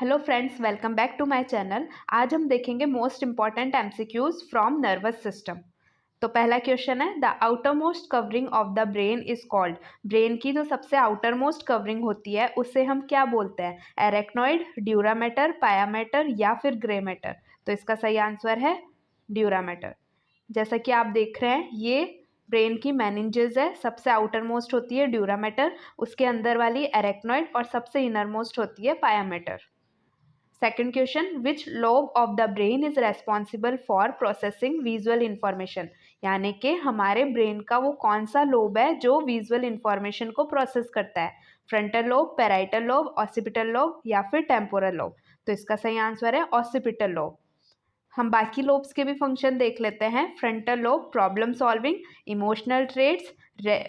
Hello friends, welcome back to my channel. आज हम देखेंगे most important MCQs from nervous system. तो पहला क्वेश्चन है, the outermost covering of the brain is called. Brain की जो सबसे आउटर मोस्ट कवरिंग होती है उसे हम क्या बोलते हैं? एरेक्नॉइड, ड्यूरा मैटर, पाया मैटर या फिर ग्रे मैटर। तो इसका सही आंसर है ड्यूरा मैटर। जैसा कि आप देख रहे हैं, ये ब्रेन की मेनिंजेस है। सबसे आउटर मोस्ट होती है ड्यूरा मैटर, उसके अंदर वाली एरेक्नॉइड और सबसे इनर मोस्ट होती है पाया matter. Second question, which lobe of the brain is responsible for processing visual information. यानी कि हमारे ब्रेन का वो कौन सा लोब है जो विजुअल इंफॉर्मेशन को प्रोसेस करता है? Frontal lobe, parietal lobe, occipital lobe या फिर टेम्पोरल लोब। तो इसका सही आंसर है ऑसिपिटल लोब। हम बाकी लोब्स के भी फंक्शन देख लेते हैं। Frontal lobe problem solving, emotional traits,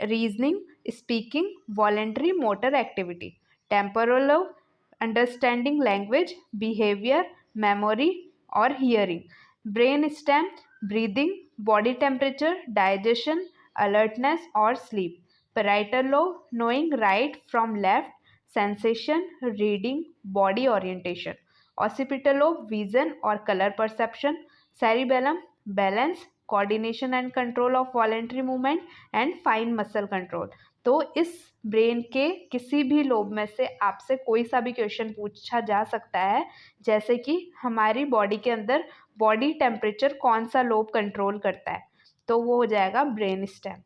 reasoning, speaking, voluntary motor activity. Temporal lobe understanding language, behaviour, memory और hearing. Brain stem breathing, body temperature, digestion, alertness और sleep. Parietal lobe knowing right from left, sensation, reading, body orientation. Occipital lobe vision और colour perception. Cerebellum balance, coordination and control of voluntary movement and fine muscle control. तो इस brain के किसी भी lobe में से आपसे कोई सा भी क्वेश्चन पूछा जा सकता है, जैसे कि हमारी बॉडी के अंदर बॉडी टेम्परेचर कौन सा लोब कंट्रोल करता है, तो वो हो जाएगा brain stem.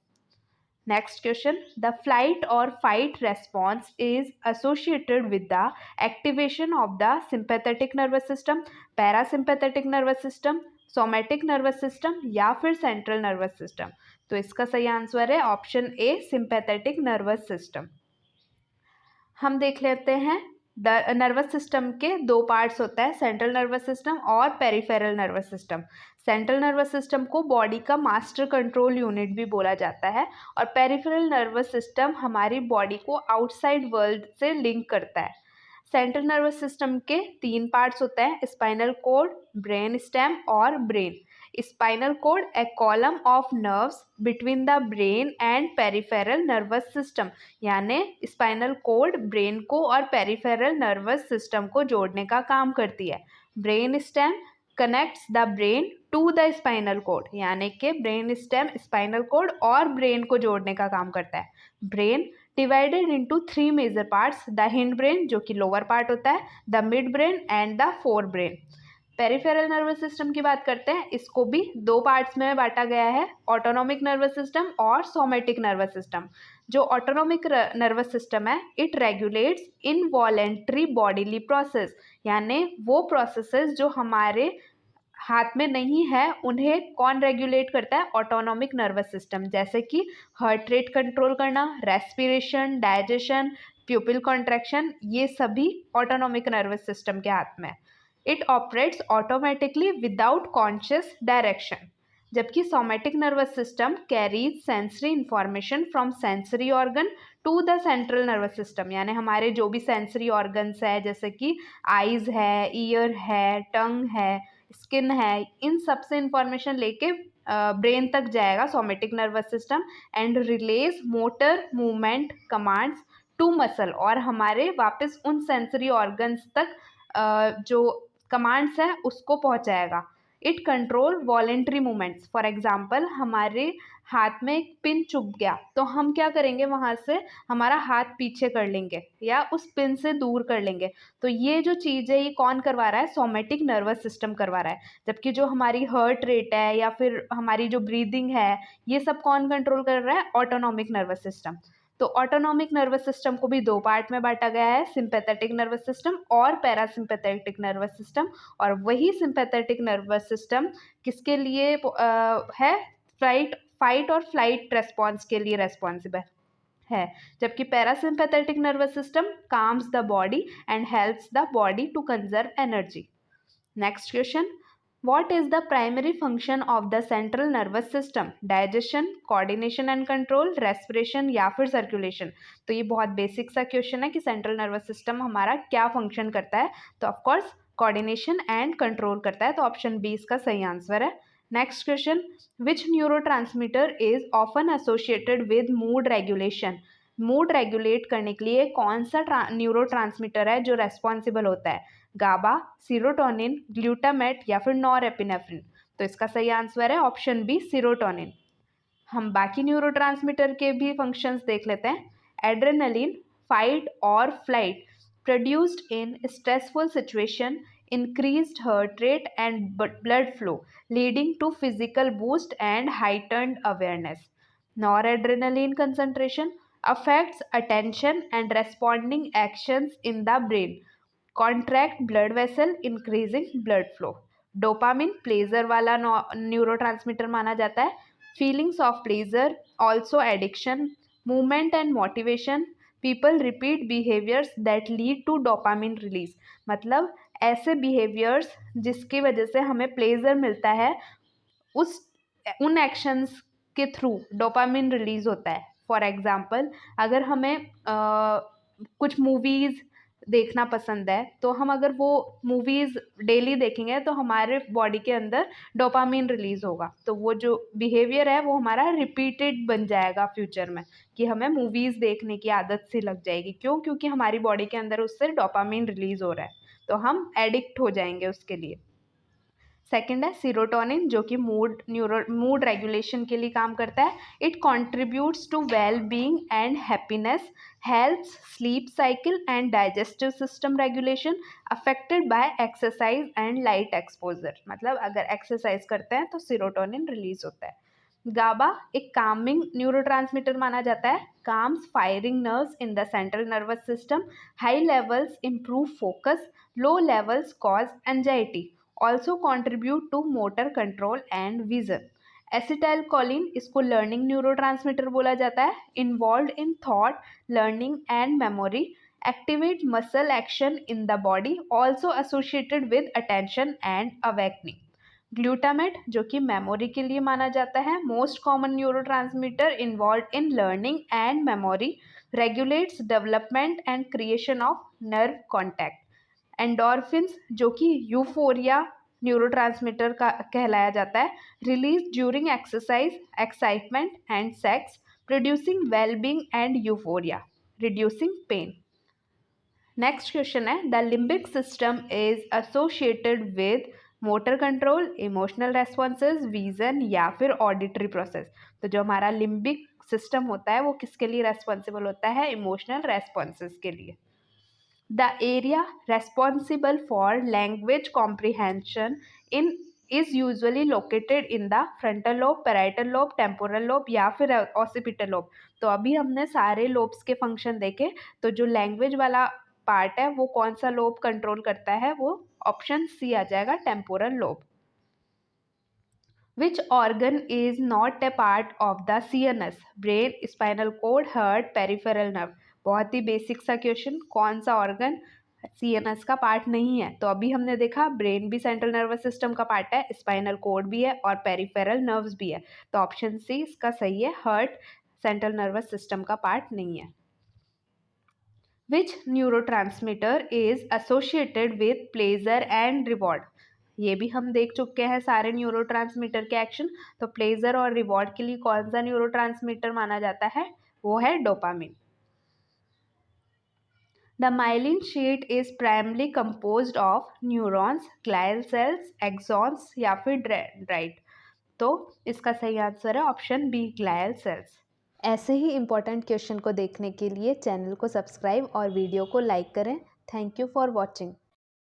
Next question, the flight or fight response is associated with the activation of the sympathetic nervous system, parasympathetic nervous system, somatic nervous system या फिर central nervous system। तो इसका सही आंसर है option A, sympathetic nervous system। हम देख लेते हैं नर्वस सिस्टम के दो पार्ट्स होता है, सेंट्रल नर्वस सिस्टम और peripheral nervous system. Central nervous system को बॉडी का मास्टर कंट्रोल यूनिट भी बोला जाता है और पेरिफेरल नर्वस सिस्टम हमारी बॉडी को आउटसाइड वर्ल्ड से लिंक करता है। सेंट्रल नर्वस सिस्टम के तीन पार्ट्स होते हैं, स्पाइनल कोड, ब्रेन स्टेम और brain. Spinal cord A column of nerves between the brain and peripheral nervous system. यानी स्पाइनल कोड ब्रेन को और पेरिफेरल नर्वस सिस्टम को जोड़ने का काम करती है। Brain stem connects the brain to the spinal cord, यानी कि ब्रेन स्टेम स्पाइनल कोड और ब्रेन को जोड़ने का काम करता है। Brain divided into three major parts, the hind brain जो कि लोअर पार्ट होता है, the mid brain and the fore brain. Peripheral nervous system की बात करते हैं, इसको भी दो पार्ट्स में बांटा गया है, ऑटोनॉमिक नर्वस सिस्टम और सोमेटिक नर्वस सिस्टम। जो ऑटोनॉमिक नर्वस सिस्टम है, it regulates involuntary bodily process, यानी वो प्रोसेसेस जो हमारे हाथ में नहीं है उन्हें कौन रेगुलेट करता है? Autonomic nervous system. जैसे कि हार्ट रेट कंट्रोल करना, रेस्पिरेशन, डाइजेशन, प्यूपिल कॉन्ट्रैक्शन, ये सभी ऑटोनॉमिक नर्वस सिस्टम के हाथ में। It operates automatically without conscious direction. जबकि somatic nervous system carries sensory information from sensory organ to the central nervous system, यानी हमारे जो भी सेंसरी ऑर्गन्स है, जैसे कि आईज है, ईयर है, टंग है, स्किन है, इन सब से इंफॉर्मेशन लेके ब्रेन तक जाएगा somatic nervous system and relays motor movement commands to muscle, और हमारे वापस उन सेंसरी ऑर्गन्स तक जो कमांड्स है उसको पहुंचाएगा। It control voluntary movements. For example, हमारे हाथ में एक पिन चुभ गया तो हम क्या करेंगे, वहाँ से हमारा हाथ पीछे कर लेंगे या उस पिन से दूर कर लेंगे। तो ये जो चीज़ है, ये कौन करवा रहा है? सोमेटिक नर्वस सिस्टम करवा रहा है। जबकि जो हमारी हार्ट रेट है या फिर हमारी जो ब्रीदिंग है, ये सब कौन कंट्रोल कर रहा है? Autonomic nervous system. तो ऑटोनॉमिक नर्वस सिस्टम को भी दो पार्ट में बांटा गया है, सिंपैथेटिक नर्वस सिस्टम और पैरासिम्पैथेटिक नर्वस सिस्टम। और वही सिंपैथेटिक नर्वस सिस्टम किसके लिए है? फाइट और फ्लाइट रेस्पॉन्स के लिए रेस्पॉन्सिबल है। जबकि parasympathetic nervous system calms the body and helps the body to conserve energy. Next question, what is the primary function of the central nervous system? Digestion, coordination and control, respiration या फिर circulation. तो ये बहुत basic सा question है कि central nervous system हमारा क्या फंक्शन करता है, तो ऑफकोर्स कोऑर्डिनेशन एंड कंट्रोल करता है, तो ऑप्शन बी इसका सही आंसर है। Next question, which neurotransmitter is often associated with mood regulation? Mood regulate करने के लिए कौन सा न्यूरोट्रांसमीटर है जो रेस्पॉन्सिबल होता है? गाबा, सीरोटोनिन, ग्लूटामेट या फिर नॉरएपिनेफ्रिन। तो इसका सही आंसर है ऑप्शन बी, सीरोटोनिन। हम बाकी न्यूरोट्रांसमीटर के भी फंक्शंस देख लेते हैं। एड्रेनलिन, फाइट और flight, produced in stressful situation, increased heart rate and blood flow, leading to physical boost and heightened awareness. Noradrenaline concentration affects attention and responding actions in the brain. Contract blood vessel, increasing blood flow. Dopamine pleasure वाला neurotransmitter माना जाता है। Feelings of pleasure, also addiction, movement and motivation, people repeat behaviours that lead to dopamine release. मतलब ऐसे behaviours जिसकी वजह से हमें प्लेजर मिलता है, उन एक्शंस के थ्रू डोपामिन रिलीज होता है। फॉर एग्जाम्पल, अगर हमें कुछ मूवीज़ देखना पसंद है तो हम अगर वो मूवीज़ डेली देखेंगे तो हमारे बॉडी के अंदर डोपामिन रिलीज होगा। तो वो जो बिहेवियर है वो हमारा रिपीटेड बन जाएगा फ्यूचर में, कि हमें मूवीज़ देखने की आदत सी लग जाएगी। क्यों? क्योंकि हमारी बॉडी के अंदर उससे डोपामिन रिलीज हो रहा है, तो हम एडिक्ट हो जाएंगे उसके लिए। सेकेंड है सीरोटोनिन, जो कि मूड रेगुलेशन के लिए काम करता है। It contributes to well being and happiness, helps sleep cycle and digestive system regulation, affected by exercise and light exposure. मतलब अगर एक्सरसाइज करते हैं तो सीरोटोनिन रिलीज होता है। गाबा एक कामिंग न्यूरोट्रांसमीटर माना जाता है। Calms firing nerves in the central nervous system, high levels improve focus, low levels cause anxiety, also contribute to motor control and vision. Acetylcholine, इसको लर्निंग न्यूरोट्रांसमीटर बोला जाता है। Involve in thought, learning and memory, activate muscle action in the body, also associated with attention and awakening. Glutamate, जो कि memory के लिए माना जाता है। Most common neurotransmitter involve in learning and memory, regulates development and creation of nerve contact. Endorphins, जो कि euphoria neurotransmitter का कहलाया जाता है। Release during exercise, excitement and sex, producing wellbeing and euphoria, reducing pain. Next question है, the limbic system is associated with motor control, emotional responses, vision या फिर auditory process. तो जो हमारा लिम्बिक सिस्टम होता है वो किसके लिए रेस्पॉन्सिबल होता है? इमोशनल रेस्पॉन्सेज के लिए। The area responsible for language comprehension is usually located in the frontal lobe, parietal lobe, temporal lobe या फिर occipital lobe। तो अभी हमने सारे lobes के function देखे, तो जो language वाला पार्ट है वो कौन सा लोब कंट्रोल करता है? वो ऑप्शन सी आ जाएगा, temporal lobe. Which organ is not a part of the CNS? Brain, spinal cord, heart, peripheral nerve. बहुत ही बेसिक सा क्वेश्चन, कौन सा ऑर्गन CNS का पार्ट नहीं है? तो अभी हमने देखा ब्रेन भी सेंट्रल नर्वस सिस्टम का पार्ट है, स्पाइनल कोड भी है और पेरिफेरल नर्व्स भी है। तो ऑप्शन सी इसका सही है, हार्ट सेंट्रल नर्वस सिस्टम का पार्ट नहीं है। Which neurotransmitter is associated with pleasure and reward? ये भी हम देख चुके हैं सारे न्यूरोट्रांसमीटर के एक्शन। तो प्लेजर और रिवॉर्ड के लिए कौन सा न्यूरोट्रांसमीटर माना जाता है? वो है dopamine. The myelin sheath is primary composed of neurons, glial cells, axons या फिर डेंड्राइट। तो इसका सही आंसर है ऑप्शन बी, ग्लायल सेल्स। ऐसे ही इम्पोर्टेंट क्वेश्चन को देखने के लिए चैनल को सब्सक्राइब और वीडियो को लाइक करें। Thank you for watching.